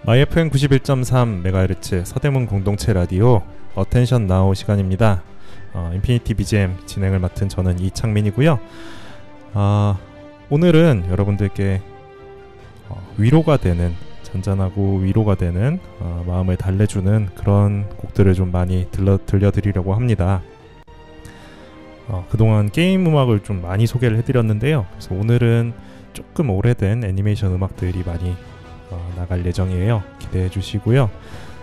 FM 91.3MHz 서대문 공동체 라디오 어텐션 나우 시간입니다. 인피니티 BGM 진행을 맡은 저는 이창민이고요. 오늘은 여러분들께 위로가 되는, 잔잔하고 위로가 되는, 마음을 달래주는 그런 곡들을 좀 많이 들려드리려고 합니다. 그동안 게임 음악을 좀 많이 소개를 해드렸는데요. 그래서 오늘은 조금 오래된 애니메이션 음악들이 많이 나갈 예정이에요. 기대해 주시고요.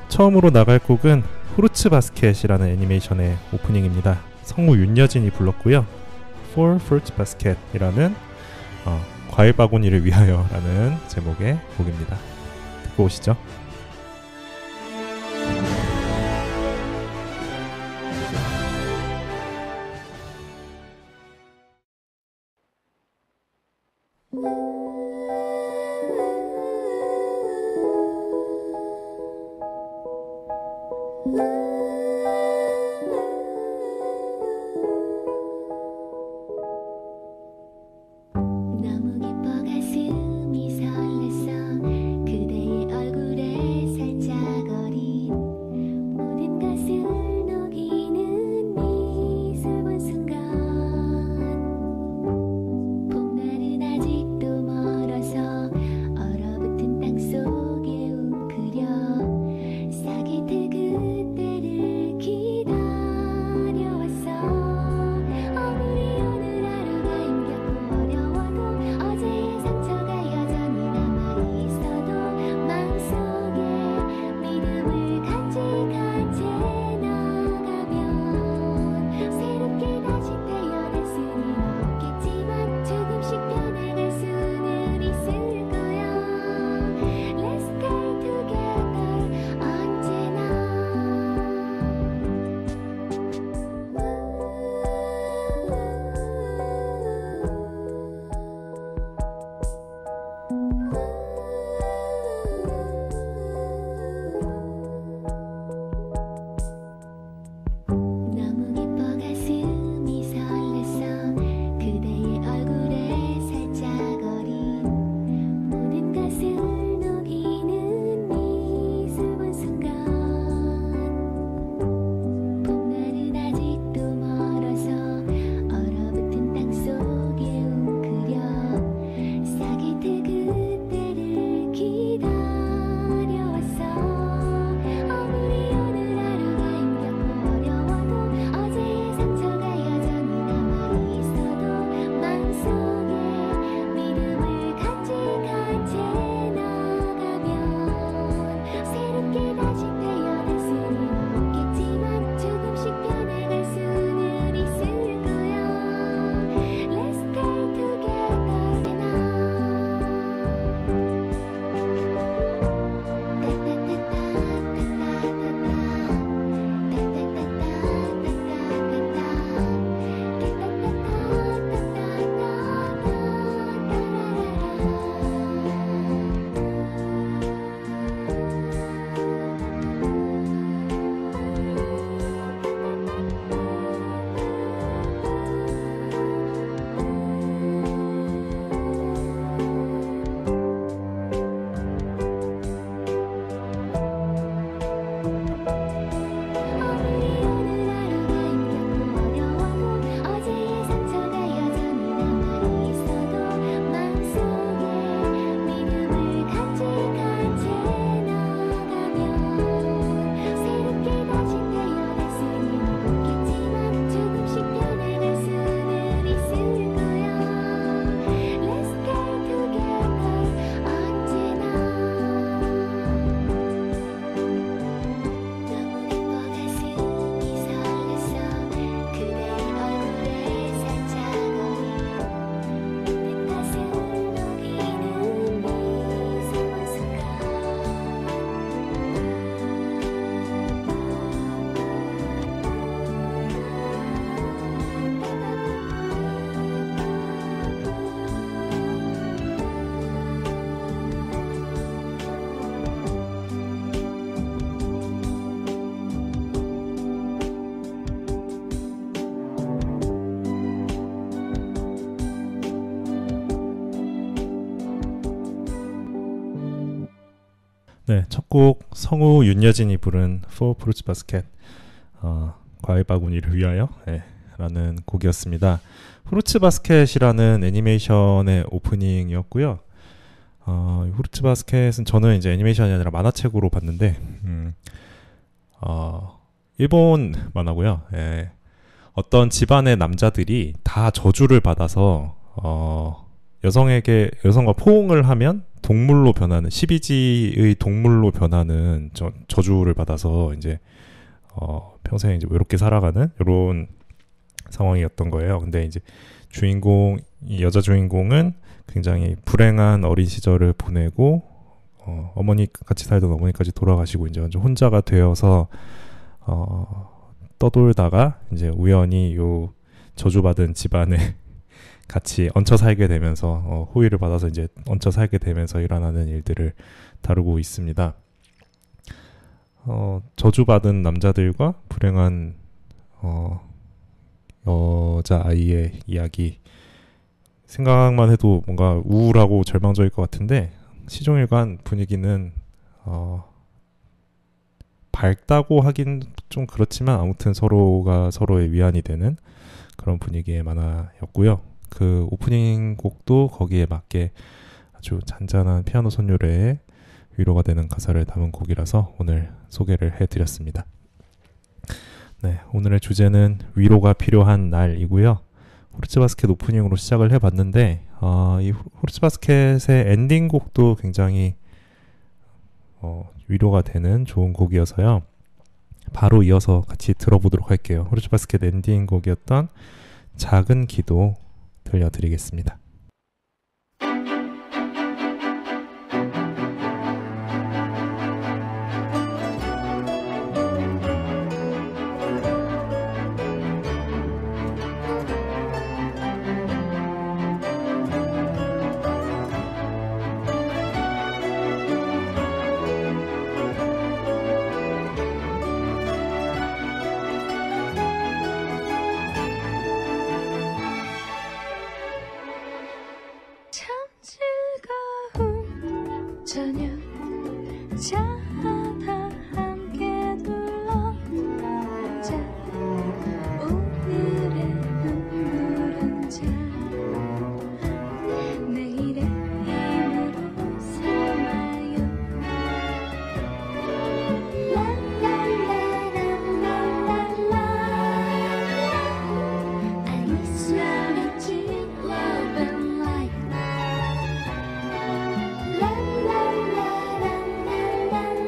처음으로 나갈 곡은 후르츠 바스켓이라는 애니메이션의 오프닝입니다. 성우 윤여진이 불렀고요. For Fruit Basket이라는 과일 바구니를 위하여라는 제목의 곡입니다. 듣고 오시죠. 네, 첫 곡 성우 윤여진이 부른 For Fruits Basket, 과일 바구니를 위하여, 네, 라는 곡이었습니다. 프루츠 바스켓이라는 애니메이션의 오프닝이었고요. 프루츠 바스켓은 저는 이제 애니메이션이 아니라 만화책으로 봤는데, 일본 만화고요. 예. 어떤 집안의 남자들이 다 저주를 받아서 여성과 포옹을 하면 동물로 변하는, 12지의 동물로 변하는 저주를 받아서 이제 평생 이제 외롭게 살아가는 이런 상황이었던 거예요. 근데 이제 여자 주인공은 굉장히 불행한 어린 시절을 보내고 같이 살던 어머니까지 돌아가시고 이제 완전 혼자가 되어서 떠돌다가 이제 우연히 요 저주받은 집안에 같이 얹혀 살게 되면서 호의를 받아서 이제 얹혀 살게 되면서 일어나는 일들을 다루고 있습니다. 저주받은 남자들과 불행한 여자 아이의 이야기, 생각만 해도 뭔가 우울하고 절망적일 것 같은데 시종일관 분위기는 밝다고 하긴 좀 그렇지만 아무튼 서로가 서로의 위안이 되는 그런 분위기의 만화였고요. 그 오프닝 곡도 거기에 맞게 아주 잔잔한 피아노 선율에 위로가 되는 가사를 담은 곡이라서 오늘 소개를 해드렸습니다. 네, 오늘의 주제는 위로가 필요한 날이고요. 후르츠 바스켓 오프닝으로 시작을 해봤는데 이 후르츠 바스켓의 엔딩곡도 굉장히 위로가 되는 좋은 곡이어서요. 바로 이어서 같이 들어보도록 할게요. 후르츠 바스켓 엔딩곡이었던 작은 기도 들려드리겠습니다. 저녁 자다 함께 둘러자 오늘의 눈물은 자 내일의 힘으로 삼아요 라라라라라라라 I swear it's love and light. La la la la la la.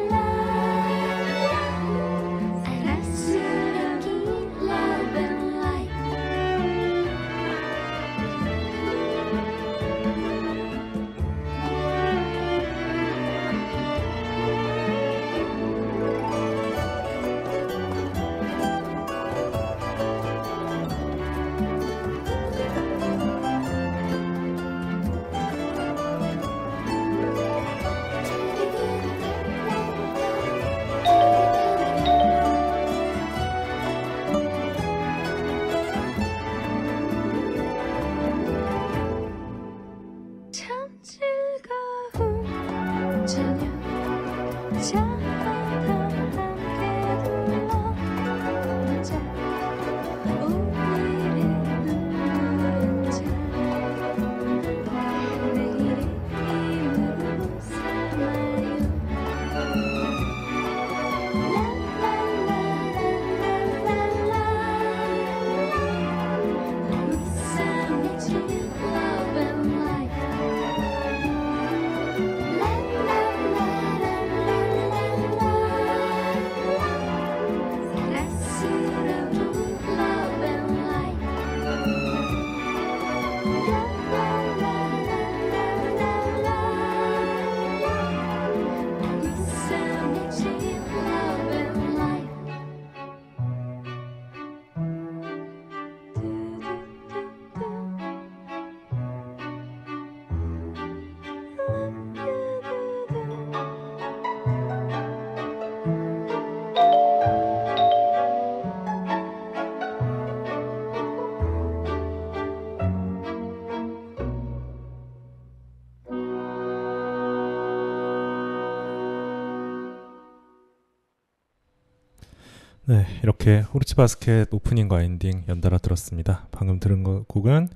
네, 이렇게 후르츠 바스켓 오프닝과 엔딩 연달아 들었습니다. 방금 들은 곡은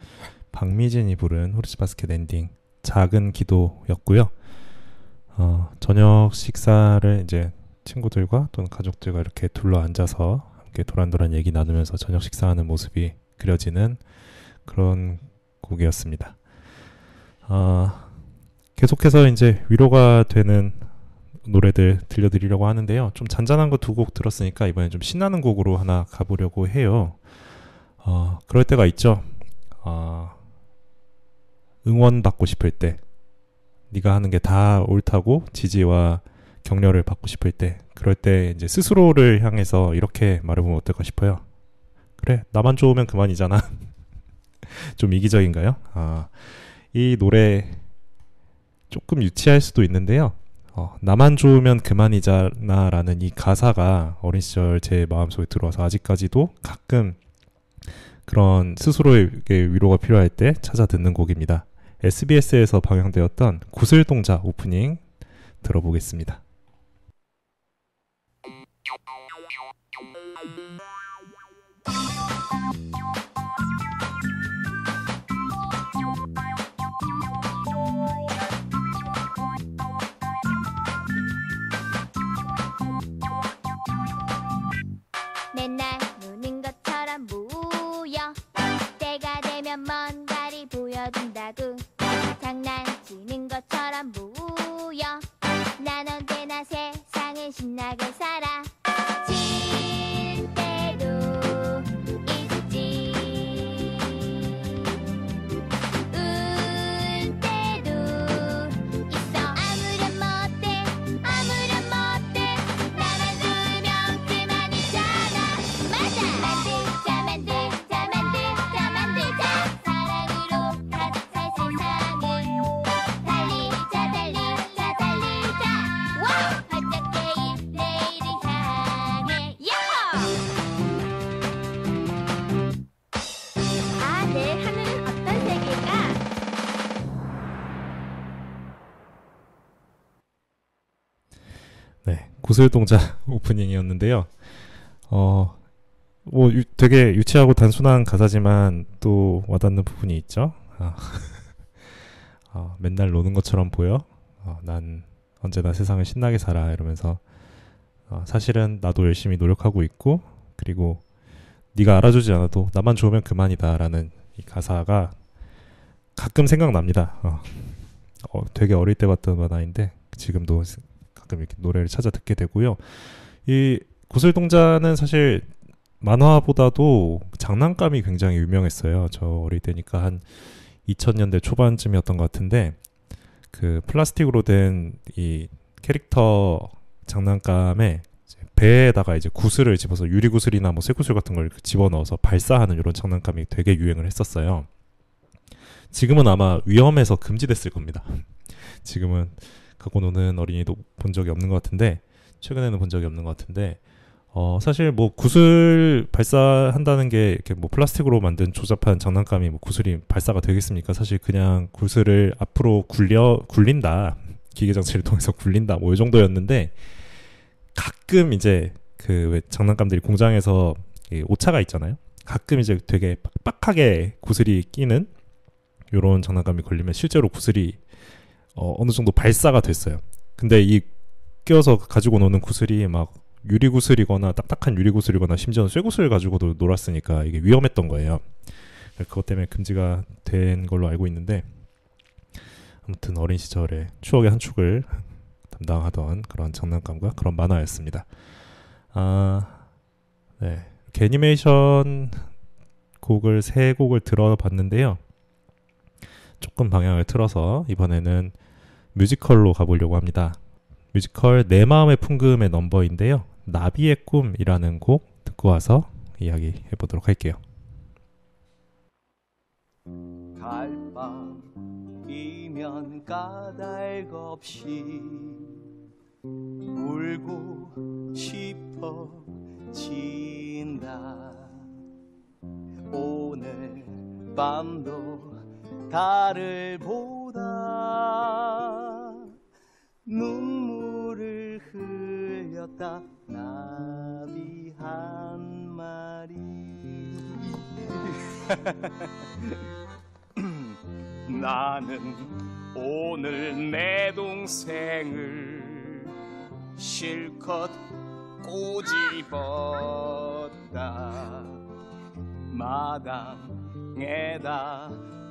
박미진이 부른 후르츠 바스켓 엔딩 작은 기도였고요. 저녁 식사를 이제 친구들과 또는 가족들과 이렇게 둘러 앉아서 함께 도란도란 얘기 나누면서 저녁 식사하는 모습이 그려지는 그런 곡이었습니다. 계속해서 이제 위로가 되는 노래들 들려드리려고 하는데요. 좀 잔잔한 거 두 곡 들었으니까 이번엔 좀 신나는 곡으로 하나 가보려고 해요. 그럴 때가 있죠. 응원받고 싶을 때, 네가 하는 게 다 옳다고 지지와 격려를 받고 싶을 때, 그럴 때 이제 스스로를 향해서 이렇게 말해보면 어떨까 싶어요. 그래, 나만 좋으면 그만이잖아. 좀 이기적인가요? 이 노래 조금 유치할 수도 있는데요. 나만 좋으면 그만이잖아 라는 이 가사가 어린 시절 제 마음속에 들어와서 아직까지도 가끔 그런 스스로에게 위로가 필요할 때 찾아 듣는 곡입니다. SBS에서 방영되었던 구슬동자 오프닝 들어보겠습니다. 맨날 노는 것처럼 모여 때가 되면 뭔가를 보여준다고 장난치는 것처럼 모여 난 언제나 세상을 신나게 살아 질 때도 있지 울 때도 있어 아무렴 못해 나만 울면 그만이잖아 맞아 만들자 사랑으로 가득 찰 세상을 달리자 와 활짝 깨일 내일을 향해 야호 내일 하늘은 어떤 색일까? 네, 구슬동자 오프닝이었는데요. 되게 유치하고 단순한 가사지만 또 와닿는 부분이 있죠. 맨날 노는 것처럼 보여. 난 언제나 세상을 신나게 살아 이러면서 사실은 나도 열심히 노력하고 있고 그리고 네가 알아주지 않아도 나만 좋으면 그만이다라는 이 가사가 가끔 생각납니다. 되게 어릴 때 봤던 만화인데 지금도 가끔 이렇게 노래를 찾아 듣게 되고요. 이 구슬동자는 사실 만화보다도 장난감이 굉장히 유명했어요. 저 어릴 때니까 한 2000년대 초반쯤이었던 것 같은데 그 플라스틱으로 된 이 캐릭터 장난감에 배에다가 이제 구슬을 집어서 유리구슬이나 뭐 쇠구슬 같은 걸 집어넣어서 발사하는 이런 장난감이 되게 유행을 했었어요. 지금은 아마 위험해서 금지됐을 겁니다. 지금은 갖고 노는 어린이도 본 적이 없는 것 같은데 최근에는 본 적이 없는 것 같은데 사실 뭐 구슬 발사한다는 게 이렇게 뭐 플라스틱으로 만든 조잡한 장난감이 뭐 구슬이 발사가 되겠습니까? 사실 그냥 구슬을 앞으로 굴린다. 기계 장치를 통해서 굴린다. 뭐 이 정도였는데 가끔 이제 그 왜 장난감들이 공장에서 오차가 있잖아요. 가끔 이제 되게 빡빡하게 구슬이 끼는 요런 장난감이 걸리면 실제로 구슬이 어느 정도 발사가 됐어요. 근데 이 껴서 가지고 노는 구슬이 막 유리구슬이거나 딱딱한 유리구슬이거나 심지어는 쇠구슬 가지고도 놀았으니까 이게 위험했던 거예요. 그것 때문에 금지가 된 걸로 알고 있는데 아무튼 어린 시절의 추억의 한 축을 담당하던 그런 장난감과 그런 만화였습니다. 네. 이렇게 애니메이션 곡을 세 곡을 들어봤는데요. 조금 방향을 틀어서 이번에는 뮤지컬로 가보려고 합니다. 뮤지컬 내 마음의 풍금의 넘버인데요. 나비의 꿈이라는 곡 듣고 와서 이야기 해보도록 할게요. 갈밤이면 까닭없이 울고 싶어진다. 오늘 밤도 달을 보다 눈물을 흘렸다. 나비한 나는 오늘 내 동생을 실컷 꼬집었다. 마당에다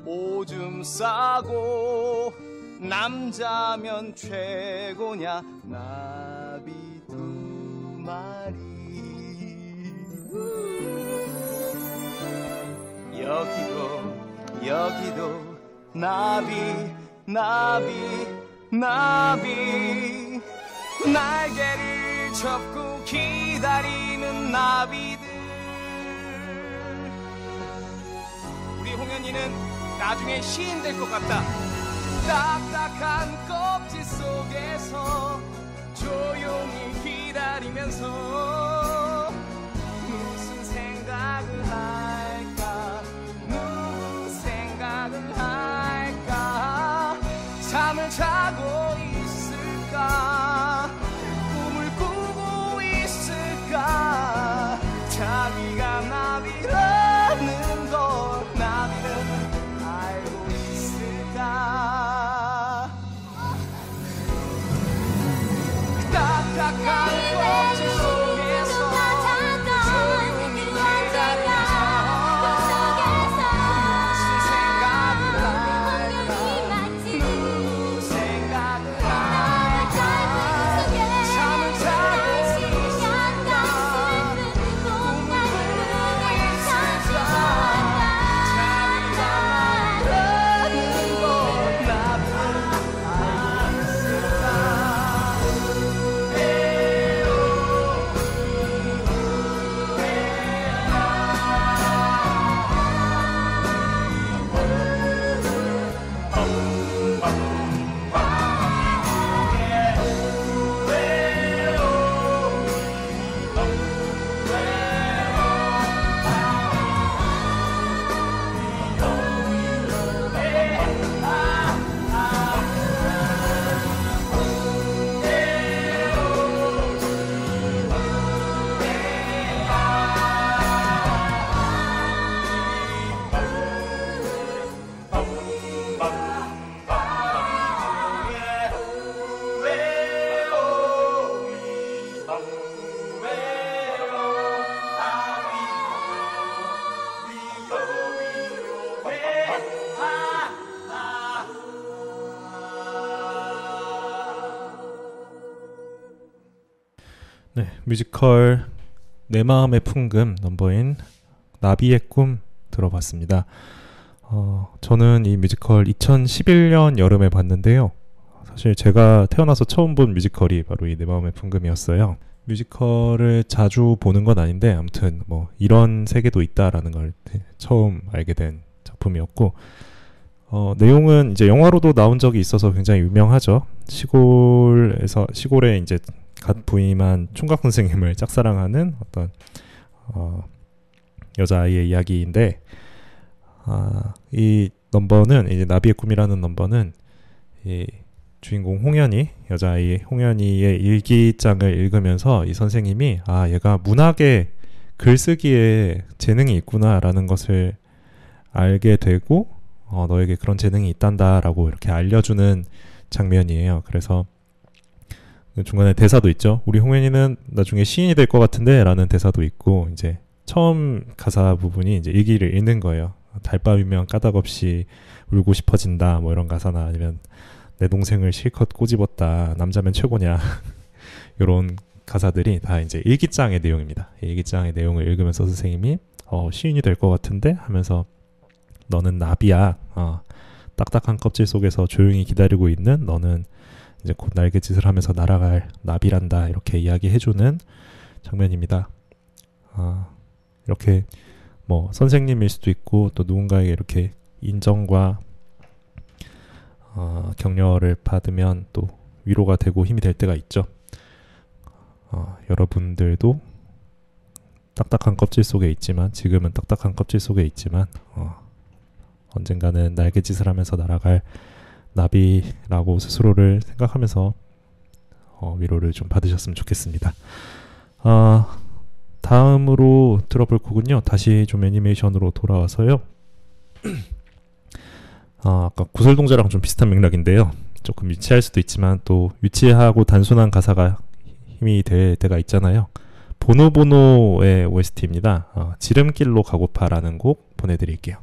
오줌 싸고 남자면 최고냐 나비 두 마리. 여기도 나비 날개를 접고 기다리는 나비들. 우리 홍현이는 나중에 시인 될 것 같다. 딱딱한 껍질 속에서 조용히 기다리면서 무슨 생각을 할까 무슨 생각을 할까. 잠을 자고 있을까 꿈을 꾸고 있을까. 자기가 나비라는 걸 나비는 알고 있을까. 딱딱한 껍질 속에서 조용히 기다리면서 무슨 생각을 할까 무슨 생각을 할까. 잠을 자고 있을까 꿈을 꾸고 있을까. 자기가 나비라는 걸 나비는 알고 있을까. 네, 뮤지컬 내 마음의 풍금 넘버인 나비의 꿈 들어봤습니다. 저는 이 뮤지컬 2011년 여름에 봤는데요. 사실 제가 태어나서 처음 본 뮤지컬이 바로 이 내 마음의 풍금이었어요. 뮤지컬을 자주 보는 건 아닌데 아무튼 뭐 이런 세계도 있다라는 걸 처음 알게 된 작품이었고, 내용은 이제 영화로도 나온 적이 있어서 굉장히 유명하죠. 시골에 이제 갓 부임한 총각 선생님을 짝사랑하는 어떤 여자아이의 이야기인데, 이 넘버는 이제 나비의 꿈이라는 넘버는 이 주인공 홍현이, 여자아이 홍현이의 일기장을 읽으면서 이 선생님이 얘가 문학에 글쓰기에 재능이 있구나라는 것을 알게 되고 너에게 그런 재능이 있단다라고 이렇게 알려주는 장면이에요. 그래서 중간에 대사도 있죠. 우리 홍현이는 나중에 시인이 될 것 같은데 라는 대사도 있고, 이제 처음 가사 부분이 이제 일기를 읽는 거예요. 달밤이면 까닭없이 울고 싶어진다 뭐 이런 가사나, 아니면 내 동생을 실컷 꼬집었다 남자면 최고냐 이런 가사들이 다 이제 일기장의 내용입니다. 일기장의 내용을 읽으면서 선생님이 시인이 될 것 같은데 하면서 너는 나비야. 딱딱한 껍질 속에서 조용히 기다리고 있는 너는 이제 곧 날갯짓을 하면서 날아갈 나비란다, 이렇게 이야기해주는 장면입니다. 이렇게 뭐 선생님일 수도 있고 또 누군가에게 이렇게 인정과 격려를 받으면 또 위로가 되고 힘이 될 때가 있죠. 여러분들도 딱딱한 껍질 속에 있지만, 지금은 딱딱한 껍질 속에 있지만 언젠가는 날갯짓을 하면서 날아갈 나비라고 스스로를 생각하면서 위로를 좀 받으셨으면 좋겠습니다. 다음으로 들어볼 곡은요, 다시 좀 애니메이션으로 돌아와서요, 아까 구슬동자랑 좀 비슷한 맥락인데요. 조금 유치할 수도 있지만 또 유치하고 단순한 가사가 힘이 될 때가 있잖아요. 보노보노의 OST입니다. 지름길로 가고파라는 곡 보내드릴게요.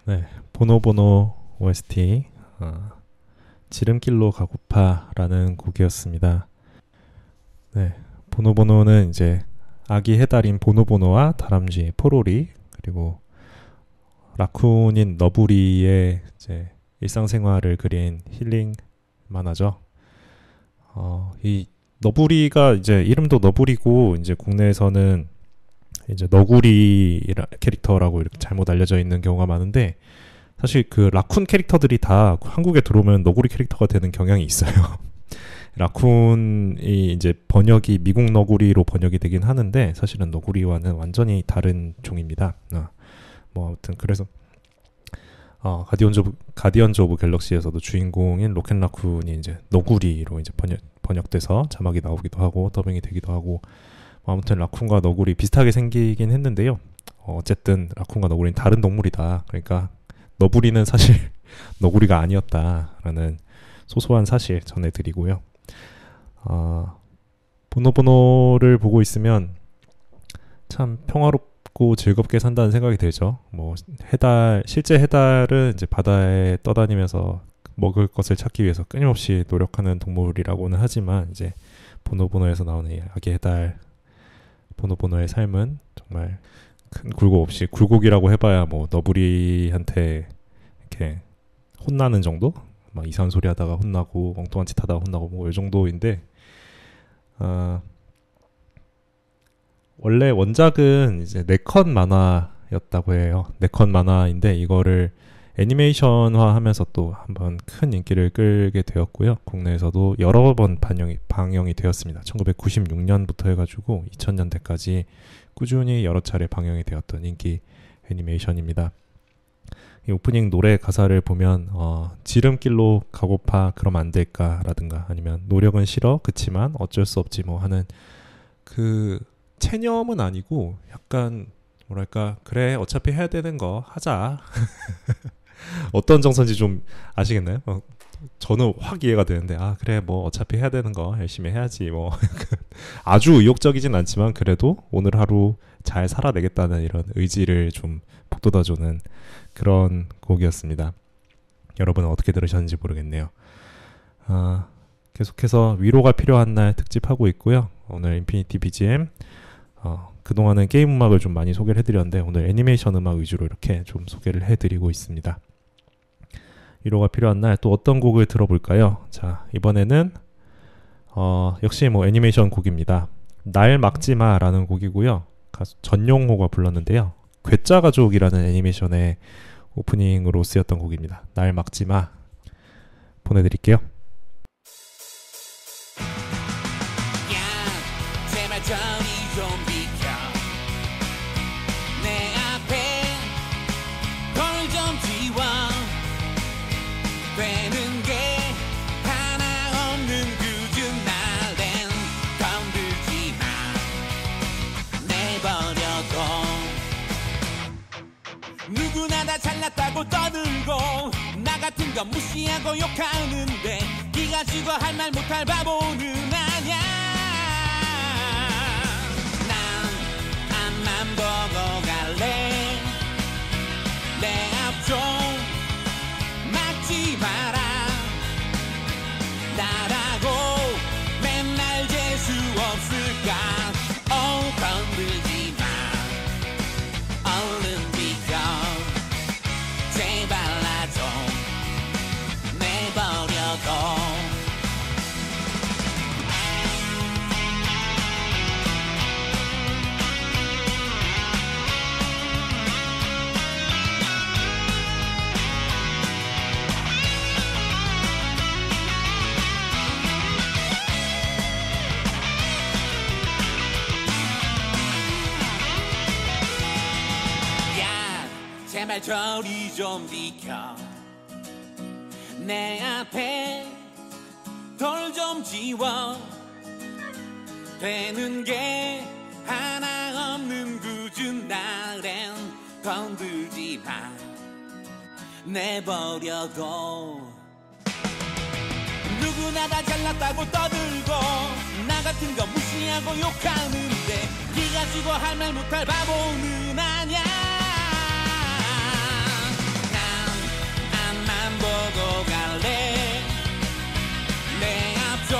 네, 보노보노 OST 지름길로 가고파라는 곡이었습니다. 네, 보노보노는 이제 아기 해달인 보노보노와 다람쥐 포로리 그리고 라쿤인 너부리의 이제 일상생활을 그린 힐링 만화죠. 이 너부리가 이제 이름도 너부리고 이제 국내에서는 이제 너구리 캐릭터라고 이렇게 잘못 알려져 있는 경우가 많은데 사실 그 라쿤 캐릭터들이 다 한국에 들어오면 너구리 캐릭터가 되는 경향이 있어요. 라쿤이 이제 번역이 미국 너구리로 번역이 되긴 하는데 사실은 너구리와는 완전히 다른 종입니다. 뭐 아무튼 그래서 가디언즈 오브 갤럭시에서도 주인공인 로켓 라쿤이 이제 너구리로 이제 번역돼서 자막이 나오기도 하고 더빙이 되기도 하고 뭐 아무튼 라쿤과 너구리 비슷하게 생기긴 했는데요. 어쨌든 라쿤과 너구리는 다른 동물이다. 그러니까 너부리는 사실 너구리가 아니었다라는 소소한 사실 전해드리고요. 보노보노를 보고 있으면 참 평화롭고 즐겁게 산다는 생각이 들죠. 뭐 실제 해달은 이제 바다에 떠다니면서 먹을 것을 찾기 위해서 끊임없이 노력하는 동물이라고는 하지만 이제 보노보노에서 나오는 이 아기 해달 보노보노의 삶은 정말 큰 굴곡 없이 굴곡이라고 해봐야 뭐 너부리한테 이렇게 혼나는 정도? 막 이상한 소리 하다가 혼나고 엉뚱한 짓 하다가 혼나고 뭐 이 정도인데 원래 원작은 이제 4컷 만화였다고 해요. 4컷 만화인데 이거를 애니메이션화 하면서 또 한번 큰 인기를 끌게 되었고요. 국내에서도 여러 번 방영이 되었습니다. 1996년부터 해가지고 2000년대까지 꾸준히 여러 차례 방영이 되었던 인기 애니메이션입니다. 이 오프닝 노래 가사를 보면 지름길로 가고파 그럼 안 될까 라든가 아니면 노력은 싫어 그치만 어쩔 수 없지 뭐 하는 그 체념은 아니고 약간 뭐랄까 그래 어차피 해야 되는 거 하자 어떤 정서인지 좀 아시겠나요? 저는 확 이해가 되는데 그래 뭐 어차피 해야 되는 거 열심히 해야지 뭐 아주 의욕적이진 않지만 그래도 오늘 하루 잘 살아내겠다는 이런 의지를 좀 북돋아주는 그런 곡이었습니다. 여러분은 어떻게 들으셨는지 모르겠네요. 계속해서 위로가 필요한 날 특집하고 있고요. 오늘 인피니티 BGM 그동안은 게임 음악을 좀 많이 소개를 해드렸는데 오늘 애니메이션 음악 위주로 이렇게 좀 소개를 해드리고 있습니다. 위로가 필요한 날 또 어떤 곡을 들어볼까요? 자, 이번에는 역시 뭐 애니메이션 곡입니다. 날 막지마 라는 곡이고요. 가수 전용호가 불렀는데요. 괴짜 가족이라는 애니메이션의 오프닝으로 쓰였던 곡입니다. 날 막지마 보내드릴게요. 제발 저리 좀 비켜 내 앞에 걸 좀 지워 되는 게 하나 없는 굳은 날엔 건들지 마 내버려둬 누구나 다 잘났다고 떠들고 나 같은 건 무시하고 욕하는데 니 가지고 할 말 못할 바보는 아냐 앞만 보고 갈래 내 앞 좀 막지 마라 나라고 맨날 재수 없을까 건들지 마 얼른 비켜 제발 나 좀 내버려둬 제발 저리 좀 비켜 내 앞에 돌 좀 지워 되는 게 하나 없는 굳은 날엔 건들지 마 내버려둬 누구나 다 잘났다고 떠들고 나 같은 거 무시하고 욕하는데 니 가지고 할 말 못할 바보는 아냐 보고 갈래 내 앞 좀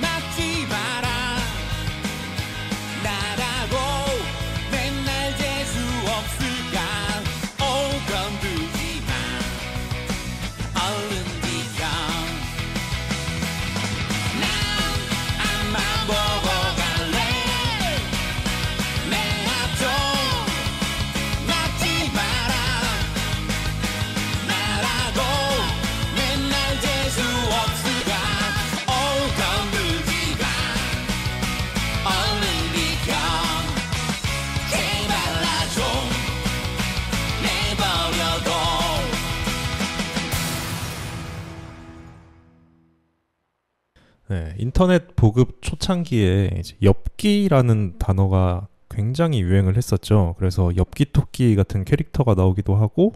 막지 마라 나라고 맨날 재수 없을까 인터넷 보급 초창기에 이제 엽기라는 단어가 굉장히 유행을 했었죠. 그래서 엽기 토끼 같은 캐릭터가 나오기도 하고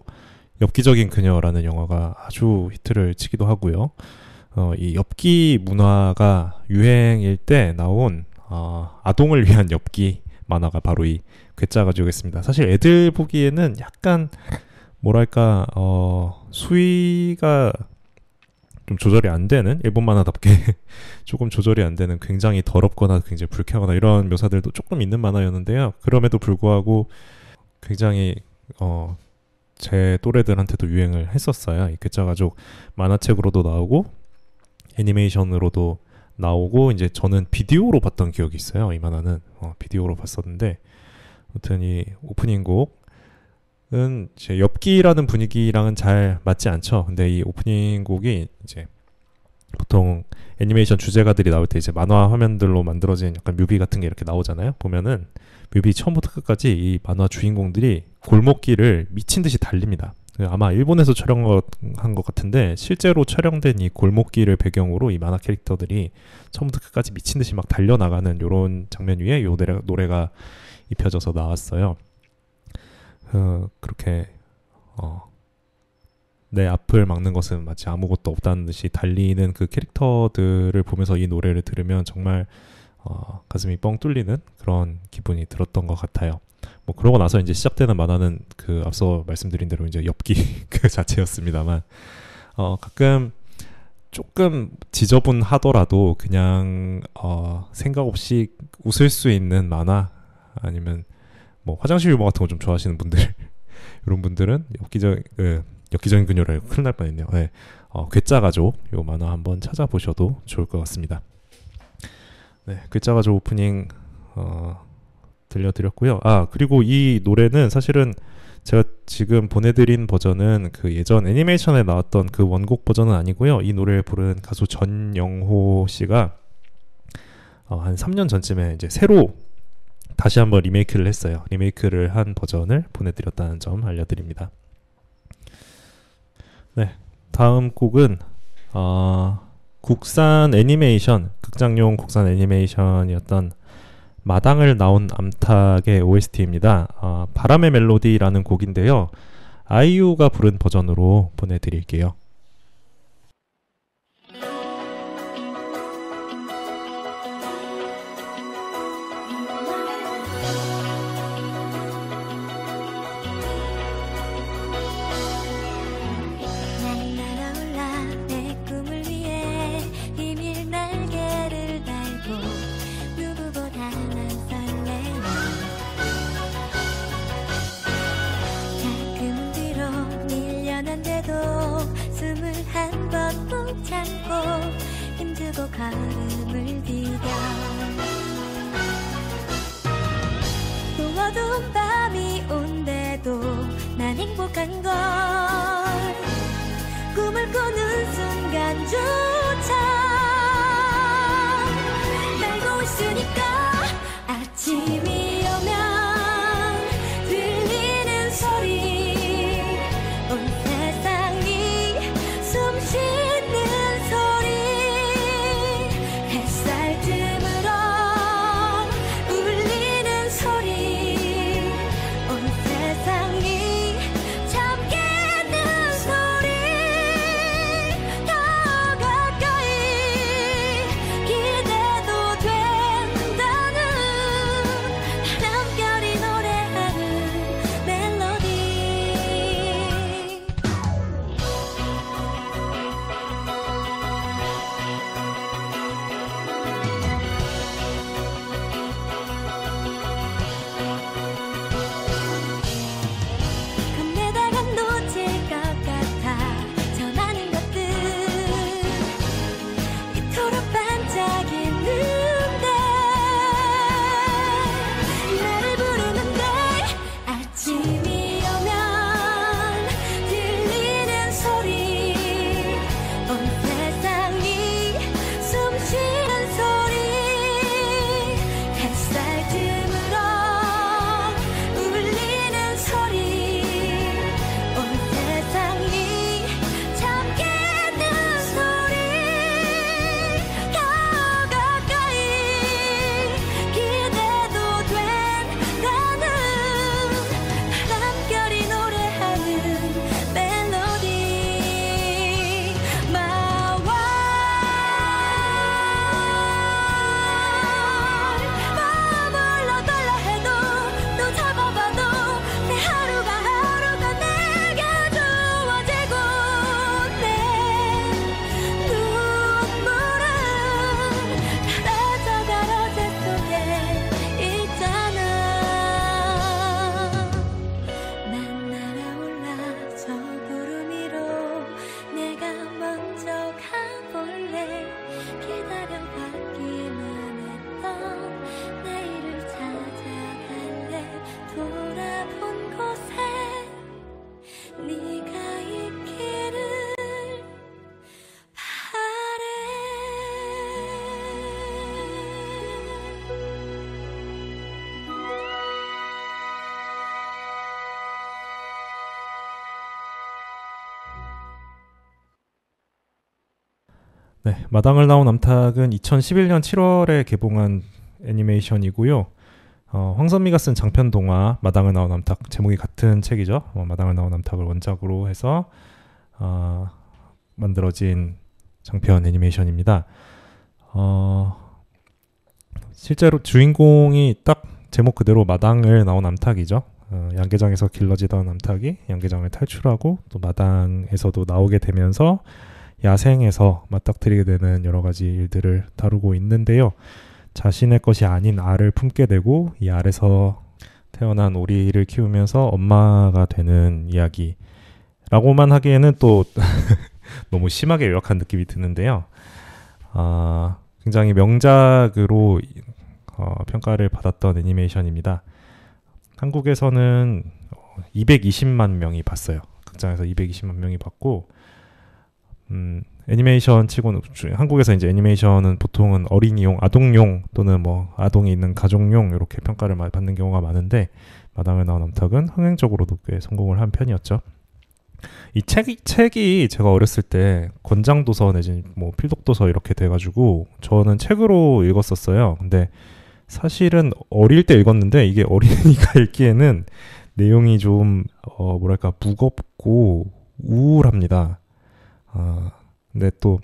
엽기적인 그녀라는 영화가 아주 히트를 치기도 하고요. 이 엽기 문화가 유행일 때 나온 아동을 위한 엽기 만화가 바로 이 괴짜가족이었습니다. 사실 애들 보기에는 약간 뭐랄까 수위가 좀 조절이 안 되는, 일본 만화답게 조금 조절이 안 되는, 굉장히 더럽거나 굉장히 불쾌하거나 이런 묘사들도 조금 있는 만화였는데요. 그럼에도 불구하고 굉장히 제 또래들한테도 유행을 했었어요. 이 괴짜가족 만화책으로도 나오고 애니메이션으로도 나오고, 이제 저는 비디오로 봤던 기억이 있어요. 이 만화는 비디오로 봤었는데, 아무튼 이 오프닝 곡은 제 엽기라는 분위기랑은 잘 맞지 않죠. 근데 이 오프닝 곡이 이제 보통 애니메이션 주제가들이 나올 때 이제 만화 화면들로 만들어진 약간 뮤비 같은 게 이렇게 나오잖아요. 보면은 뮤비 처음부터 끝까지 이 만화 주인공들이 골목길을 미친 듯이 달립니다. 아마 일본에서 촬영한 것 같은데, 실제로 촬영된 이 골목길을 배경으로 이 만화 캐릭터들이 처음부터 끝까지 미친 듯이 막 달려나가는 이런 장면 위에 요 노래가 입혀져서 나왔어요. 그렇게 내 앞을 막는 것은 마치 아무것도 없다는 듯이 달리는 그 캐릭터들을 보면서 이 노래를 들으면 정말 가슴이 뻥 뚫리는 그런 기분이 들었던 것 같아요. 뭐 그러고 나서 이제 시작되는 만화는 그 앞서 말씀드린 대로 이제 엽기 그 자체였습니다만, 가끔 조금 지저분하더라도 그냥 생각 없이 웃을 수 있는 만화, 아니면 뭐 화장실 유머 같은 거 좀 좋아하시는 분들 이런 분들은 엽기적인 그녀라고 큰일 날 뻔했네요. 네. 괴짜가족 요 만화 한번 찾아보셔도 좋을 것 같습니다. 네, 괴짜가족 오프닝 들려드렸고요. 그리고 이 노래는 사실은 제가 지금 보내드린 버전은 그 예전 애니메이션에 나왔던 그 원곡 버전은 아니고요. 이 노래를 부른 가수 전영호 씨가 한 3년 전쯤에 이제 새로 다시 한번 리메이크를 했어요. 리메이크를 한 버전을 보내드렸다는 점 알려드립니다. 네, 다음 곡은 국산 애니메이션, 극장용 국산 애니메이션이었던 마당을 나온 암탉의 OST입니다. 바람의 멜로디라는 곡인데요. 아이유가 부른 버전으로 보내드릴게요. 난 날아올라 내 꿈을 위해 비밀 날개를 달고 누구보다 난 설레요. 가끔은 뒤로 밀려난데도 숨을 한 번 못 참고 힘주고 걸음을 디뎌. 또 어두운 밤이 온데도 난 행복한 걸, 꿈을 꾸는 순간조차 날고 있으니까. 아침이 오면 들리는 소리, 온 세상이 숨 쉬는 소리, 햇살 틈으로 울리는 소리, 온 세상이 잠기는 소리, 더 가까이 기대도 된다는 네, 마당을 나온 암탉은 2011년 7월에 개봉한 애니메이션이고요. 황선미가 쓴 장편 동화 마당을 나온 암탉, 제목이 같은 책이죠. 마당을 나온 암탉을 원작으로 해서 만들어진 장편 애니메이션입니다. 실제로 주인공이 딱 제목 그대로 마당을 나온 암탉이죠. 양계장에서 길러지던 암탉이 양계장을 탈출하고 또 마당에서도 나오게 되면서 야생에서 맞닥뜨리게 되는 여러 가지 일들을 다루고 있는데요. 자신의 것이 아닌 알을 품게 되고 이 알에서 태어난 오리를 키우면서 엄마가 되는 이야기라고만 하기에는 또 너무 심하게 요약한 느낌이 드는데요. 굉장히 명작으로 평가를 받았던 애니메이션입니다. 한국에서는 220만 명이 봤어요. 극장에서 220만 명이 봤고 애니메이션 치고는 한국에서 이제 애니메이션은 보통은 어린이용, 아동용 또는 뭐 아동이 있는 가족용 이렇게 평가를 받는 경우가 많은데 마당을 나온 암탉은 흥행적으로도 꽤 성공을 한 편이었죠. 이 책이 제가 어렸을 때 권장도서 내지 뭐 필독도서 이렇게 돼가지고 저는 책으로 읽었었어요. 근데 사실은 어릴 때 읽었는데 이게 어린이가 읽기에는 내용이 좀 뭐랄까 무겁고 우울합니다. 근데 또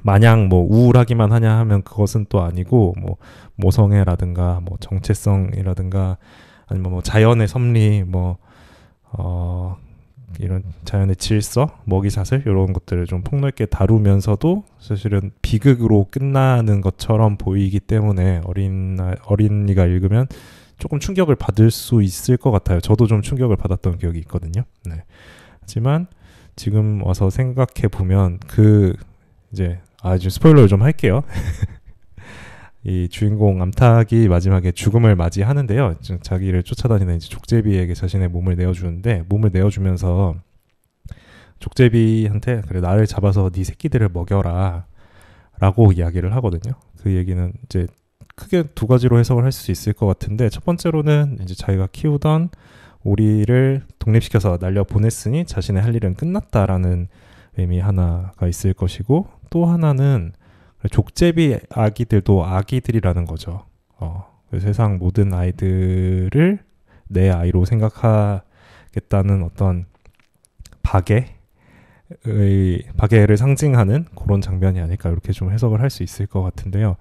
마냥 뭐 우울하기만 하냐 하면 그것은 또 아니고 뭐 모성애라든가 뭐 정체성이라든가 아니면 뭐 자연의 섭리 이런 자연의 질서, 먹이사슬 이런 것들을 좀 폭넓게 다루면서도 사실은 비극으로 끝나는 것처럼 보이기 때문에 어린이가 읽으면 조금 충격을 받을 수 있을 것 같아요. 저도 좀 충격을 받았던 기억이 있거든요. 네. 하지만 지금 와서 생각해 보면 이제 지금 스포일러를 좀 할게요. 이 주인공 암탉이 마지막에 죽음을 맞이하는데요. 자기를 쫓아다니는 이제 족제비에게 자신의 몸을 내어주는데 몸을 내어주면서 족제비한테 그래 나를 잡아서 네 새끼들을 먹여라 라고 이야기를 하거든요. 그 얘기는 이제 크게 두 가지로 해석을 할 수 있을 것 같은데 첫 번째로는 이제 자기가 키우던 오리를 독립시켜서 날려 보냈으니 자신의 할 일은 끝났다라는 의미 하나가 있을 것이고 또 하나는 족제비 아기들도 아기들이라는 거죠. 세상 모든 아이들을 내 아이로 생각하겠다는 어떤 박애를 상징하는 그런 장면이 아닐까 이렇게 좀 해석을 할 수 있을 것 같은데요.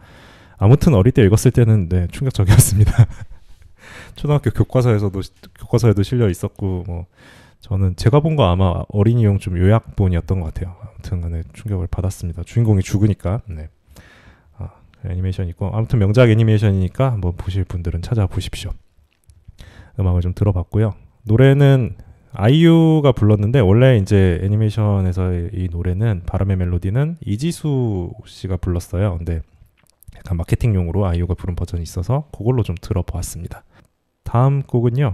아무튼 어릴 때 읽었을 때는 네, 충격적이었습니다. 초등학교 교과서에도 실려 있었고 저는 제가 본 거 아마 어린이용 좀 요약본이었던 것 같아요. 아무튼 간에 충격을 받았습니다. 주인공이 죽으니까. 네. 애니메이션 있고 아무튼 명작 애니메이션이니까 한번 보실 분들은 찾아보십시오. 음악을 좀 들어봤고요. 노래는 아이유가 불렀는데 원래 이제 애니메이션에서의 이 노래는 바람의 멜로디는 이지수 씨가 불렀어요. 근데 약간 마케팅용으로 아이유가 부른 버전이 있어서 그걸로 좀 들어보았습니다. 다음 곡은요.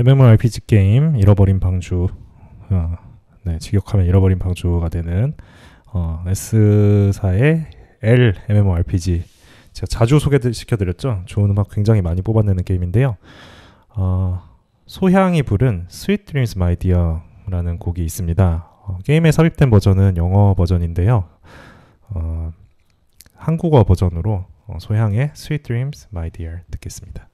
MMORPG 게임 잃어버린 방주 직역하면 잃어버린 방주가 되는 S사의 L MMORPG 제가 자주 소개시켜드렸죠. 좋은 음악 굉장히 많이 뽑아내는 게임인데요. 소향이 부른 Sweet Dreams My Dear 라는 곡이 있습니다. 게임에 삽입된 버전은 영어 버전인데요. 한국어 버전으로 소향의 Sweet Dreams My Dear 듣겠습니다.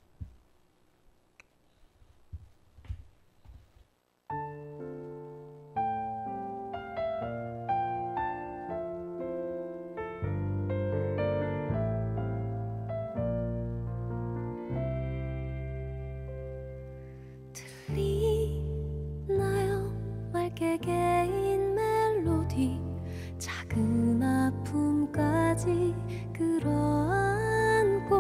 들리나요 맑게 개인 멜로디 작은 아픔까지 끌어안고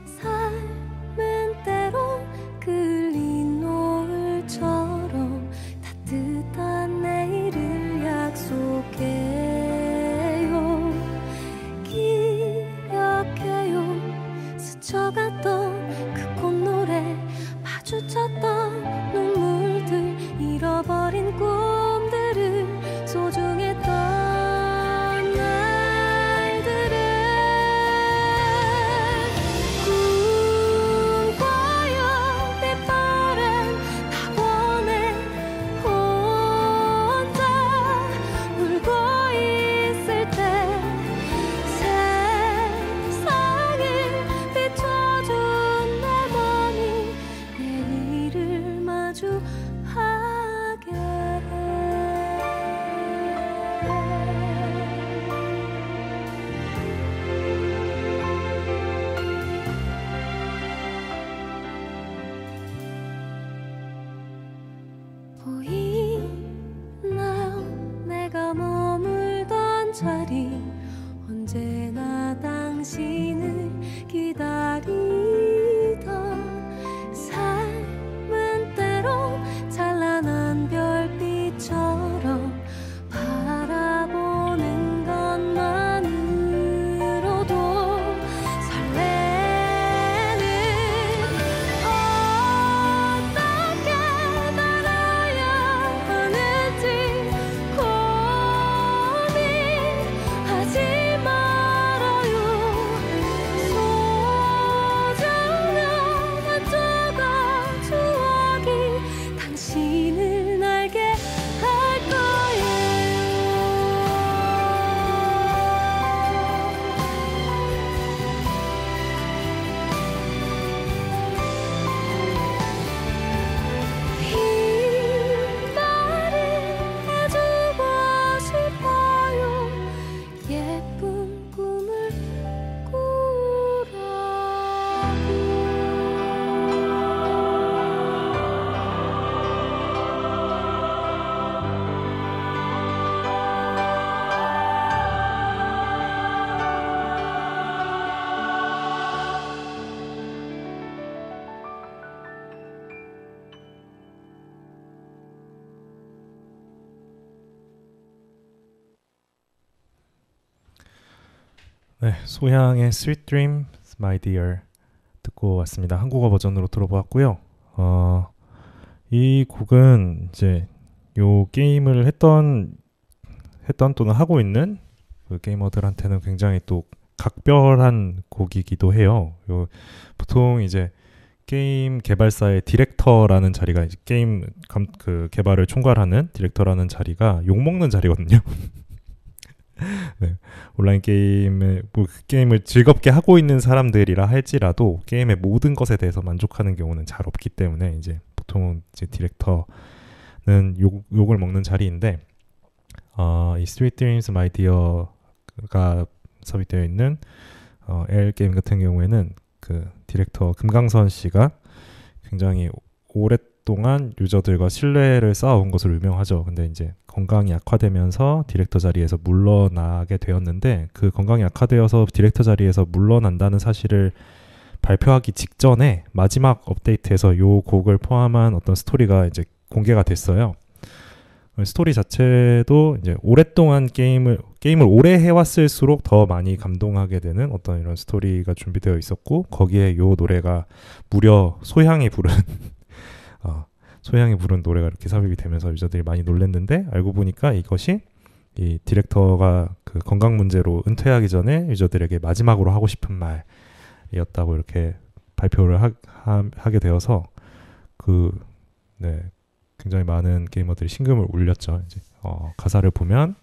삶은 때론 그린 노을처럼 따뜻한 내일을 약속해요. 기억해요 스쳐갔던 그 꽃노래 마주쳤던 눈물들 잃어버린 꿈들을 소중했던 날들을 꿈꿔요 빛바랜 학원에 혼자 울고 기다리던 삶은 때론 찬란한 별빛처럼 바라보는 것만으로도 설레는 어떻게 살아야 하는지 고민하지 말아요. 소중한 한 조각 추억이 당신을 알게 할 거예요. 이 말을 해주고 싶어요. 예쁜 꿈을 꾸라고. 네, 소향의 Sweet Dreams, My Dear 듣고 왔습니다. 한국어 버전으로 들어보았고요. 이 곡은 이제 요 게임을 했던 또는 하고 있는 그 게이머들한테는 굉장히 또 각별한 곡이기도 해요. 보통 이제 게임 개발사의 디렉터라는 자리가 이제 게임 그 개발을 총괄하는 디렉터라는 자리가 욕먹는 자리거든요. 네, 온라인 게임을 게임을 즐겁게 하고 있는 사람들이라 할지라도 게임의 모든 것에 대해서 만족하는 경우는 잘 없기 때문에 이제 보통 이제 디렉터는 욕을 먹는 자리인데 이 Sweet Dreams My Dear가 삽입되어 있는 L 게임 같은 경우에는 그 디렉터 금강선 씨가 굉장히 오랫동안 유저들과 신뢰를 쌓아온 것으로 유명하죠. 근데 이제 건강이 악화되면서 디렉터 자리에서 물러나게 되었는데 그 건강이 악화되어서 디렉터 자리에서 물러난다는 사실을 발표하기 직전에 마지막 업데이트에서 이 곡을 포함한 어떤 스토리가 이제 공개가 됐어요. 스토리 자체도 이제 오랫동안 게임을 오래 해왔을수록 더 많이 감동하게 되는 어떤 이런 스토리가 준비되어 있었고 거기에 이 노래가 무려 소향이 부른 노래가 이렇게 삽입이 되면서 유저들이 많이 놀랐는데 알고 보니까 이것이 이 디렉터가 그 건강 문제로 은퇴하기 전에 유저들에게 마지막으로 하고 싶은 말이었다고 이렇게 발표를 하게 되어서 굉장히 많은 게이머들이 심금을 울렸죠. 이제 가사를 보면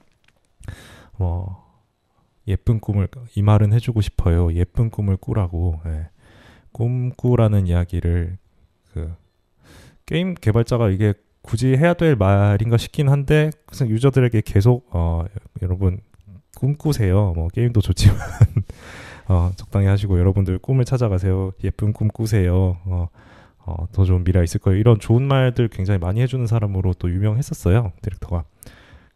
예쁜 꿈을 이 말은 해주고 싶어요. 예쁜 꿈을 꾸라고. 꿈꾸라는 이야기를 게임 개발자가 이게 굳이 해야 될 말인가 싶긴 한데 유저들에게 계속 여러분 꿈꾸세요. 게임도 좋지만 적당히 하시고 여러분들 꿈을 찾아가세요. 예쁜 꿈 꾸세요. 더 좋은 미래 있을 거예요. 이런 좋은 말들 굉장히 많이 해주는 사람으로 또 유명했었어요. 디렉터가.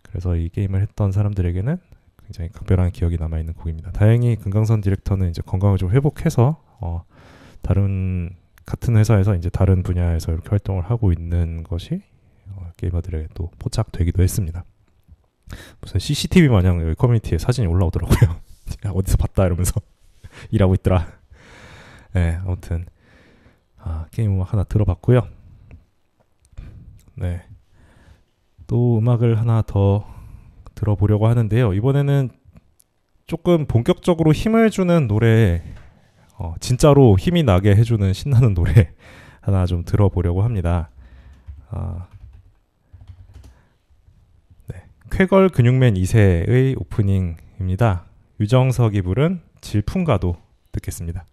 그래서 이 게임을 했던 사람들에게는 굉장히 각별한 기억이 남아있는 곡입니다. 다행히 금강선 디렉터는 이제 건강을 좀 회복해서 같은 회사에서 이제 다른 분야에서 이렇게 활동을 하고 있는 것이 게이머들에게 또 포착되기도 했습니다. 무슨 CCTV 마냥 여기 커뮤니티에 사진이 올라오더라고요. 어디서 봤다 이러면서 일하고 있더라. 네, 아무튼 게임 음악 하나 들어봤고요. 네, 또 음악을 하나 더 들어보려고 하는데요. 이번에는 조금 본격적으로 힘을 주는 노래, 진짜로 힘이 나게 해주는 신나는 노래 하나 좀 들어보려고 합니다. 네, 쾌걸 근육맨 2세의 오프닝입니다. 유정석이 부른 질풍가도 듣겠습니다.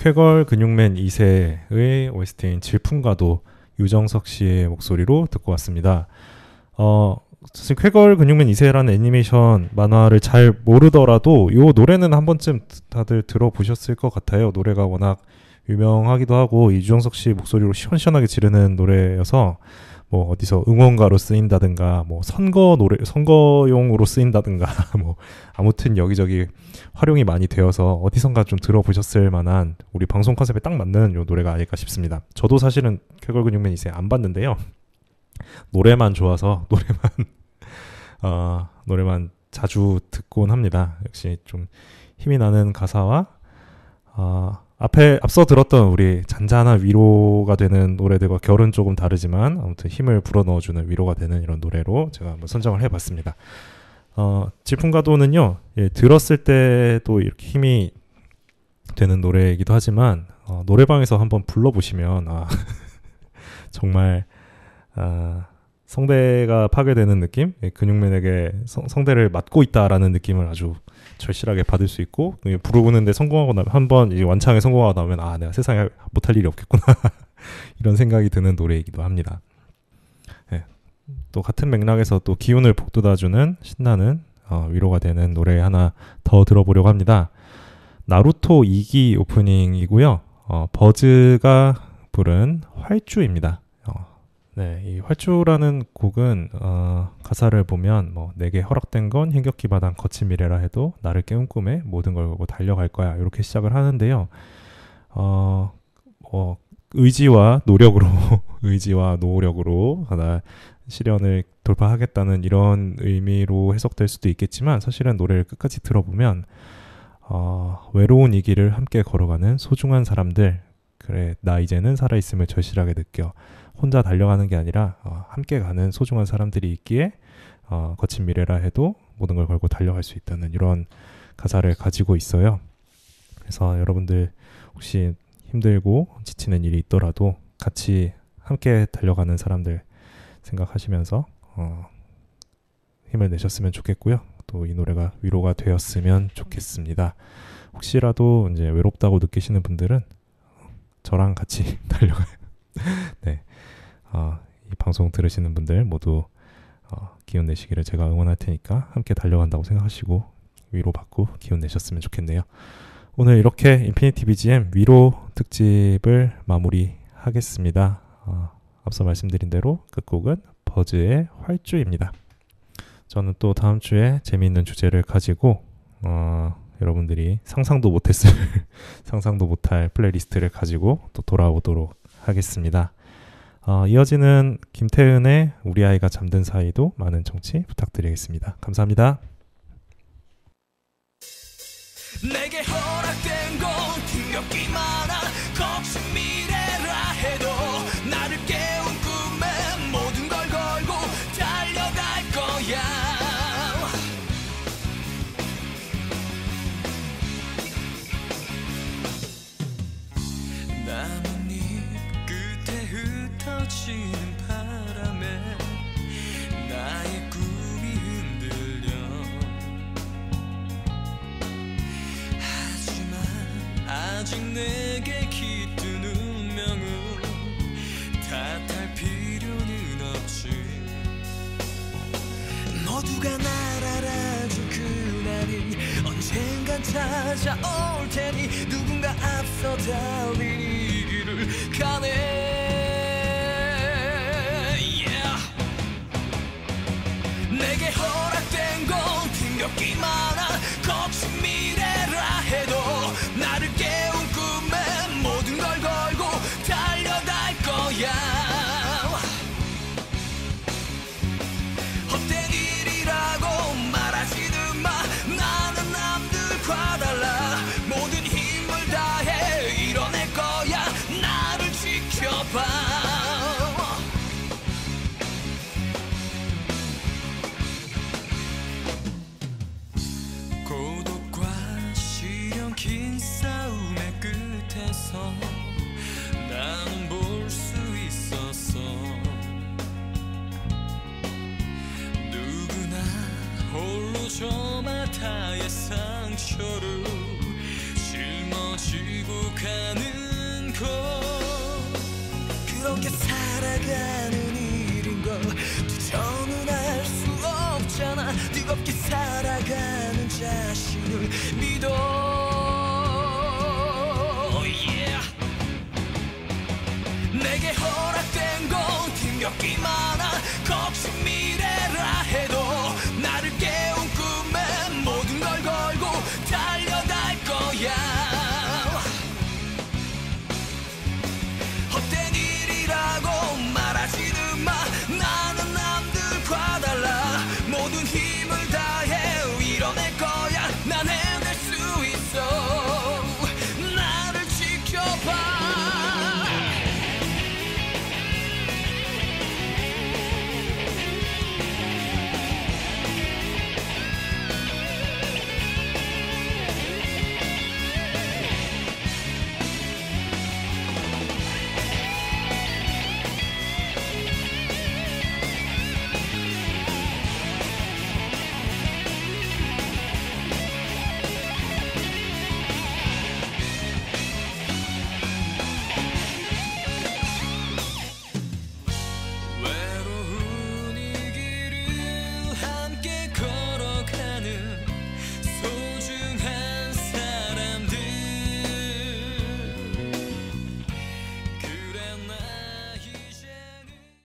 쾌걸 근육맨 2세의 OST인 질풍가도 유정석 씨의 목소리로 듣고 왔습니다. 사실 쾌걸 근육맨 2세라는 애니메이션 만화를 잘 모르더라도 이 노래는 한 번쯤 다들 들어보셨을 것 같아요. 노래가 워낙 유명하기도 하고 유정석 씨 목소리로 시원시원하게 지르는 노래여서 뭐 어디서 응원가로 쓰인다든가 뭐 선거용으로 쓰인다든가 뭐 아무튼 여기저기 활용이 많이 되어서 어디선가 좀 들어보셨을 만한 우리 방송 컨셉에 딱 맞는 요 노래가 아닐까 싶습니다. 저도 사실은 쾌걸 근육맨 2세 안 봤는데요. 노래만 좋아서 노래만 자주 듣곤 합니다. 역시 좀 힘이 나는 가사와 앞서 들었던 우리 잔잔한 위로가 되는 노래들과 결은 조금 다르지만 아무튼 힘을 불어넣어주는 위로가 되는 이런 노래로 제가 한번 선정을 해봤습니다. 질풍가도는요, 들었을 때도 이렇게 힘이 되는 노래이기도 하지만 노래방에서 한번 불러보시면 정말 성대가 파괴되는 느낌? 근육맨에게 성대를 맞고 있다라는 느낌을 아주 절실하게 받을 수 있고 부르는데 성공하고 나면 한번 완창에 성공하고 나면 내가 세상에 못할 일이 없겠구나 이런 생각이 드는 노래이기도 합니다. 또 같은 맥락에서 또 기운을 북돋아주는 신나는 위로가 되는 노래 하나 더 들어보려고 합니다. 나루토 2기 오프닝이고요. 버즈가 부른 활주입니다. 이 활주라는 곡은 가사를 보면 내게 허락된 건 힘겹기 마당 거친 미래라 해도 나를 깨운 꿈에 모든 걸 걸고 달려갈 거야 이렇게 시작을 하는데요. 의지와 노력으로 나 시련을 돌파하겠다는 이런 의미로 해석될 수도 있겠지만 사실은 노래를 끝까지 들어보면 외로운 이 길을 함께 걸어가는 소중한 사람들, 그래 나 이제는 살아있음을 절실하게 느껴, 혼자 달려가는 게 아니라 함께 가는 소중한 사람들이 있기에 거친 미래라 해도 모든 걸 걸고 달려갈 수 있다는 이런 가사를 가지고 있어요. 그래서 여러분들 혹시 힘들고 지치는 일이 있더라도 같이 함께 달려가는 사람들 생각하시면서 힘을 내셨으면 좋겠고요. 또 이 노래가 위로가 되었으면 좋겠습니다. 혹시라도 이제 외롭다고 느끼시는 분들은 저랑 같이 달려가요. 네, 이 방송 들으시는 분들 모두 기운 내시기를 제가 응원할 테니까 함께 달려간다고 생각하시고 위로받고 기운 내셨으면 좋겠네요. 오늘 이렇게 인피니티 BGM 위로 특집을 마무리하겠습니다. 앞서 말씀드린 대로 끝곡은 버즈의 활주입니다. 저는 또 다음 주에 재미있는 주제를 가지고 여러분들이 상상도 못할 플레이리스트를 가지고 또 돌아오도록 하겠습니다. 이어지는 김태은의 우리 아이가 잠든 사이도 많은 청취 부탁드리겠습니다. 감사합니다. 내게 허락된 건 힘겹기 많아 거친 미래라 해도 나를 깨운 꿈에 모든 걸 걸고 달려갈 거야. 나뭇잎 끝에 흩어지는 바람에 나의 꿈이 흔들려. 아직 내게 깃든 운명을 탓할 필요는 없지. 모두가 날 알아준 그날이 언젠간 찾아올 테니 누군가 앞서 달린 이 길을 가네. yeah. 내게 허락된 건 힘겹기 많아 거친 미래라 해도 나를 깨운 꿈에 모든 걸 걸고 달려갈 거야. 헛된 일이라고 말하지는 마. 나는 남들과 달라 모든 힘을 다해 이뤄낼 거야. 나를 지켜봐. 긴 싸움의 끝에서 나는 볼 수 있었어. 누구나 홀로 저마다의 상처를 짊어지 지고 가는 곳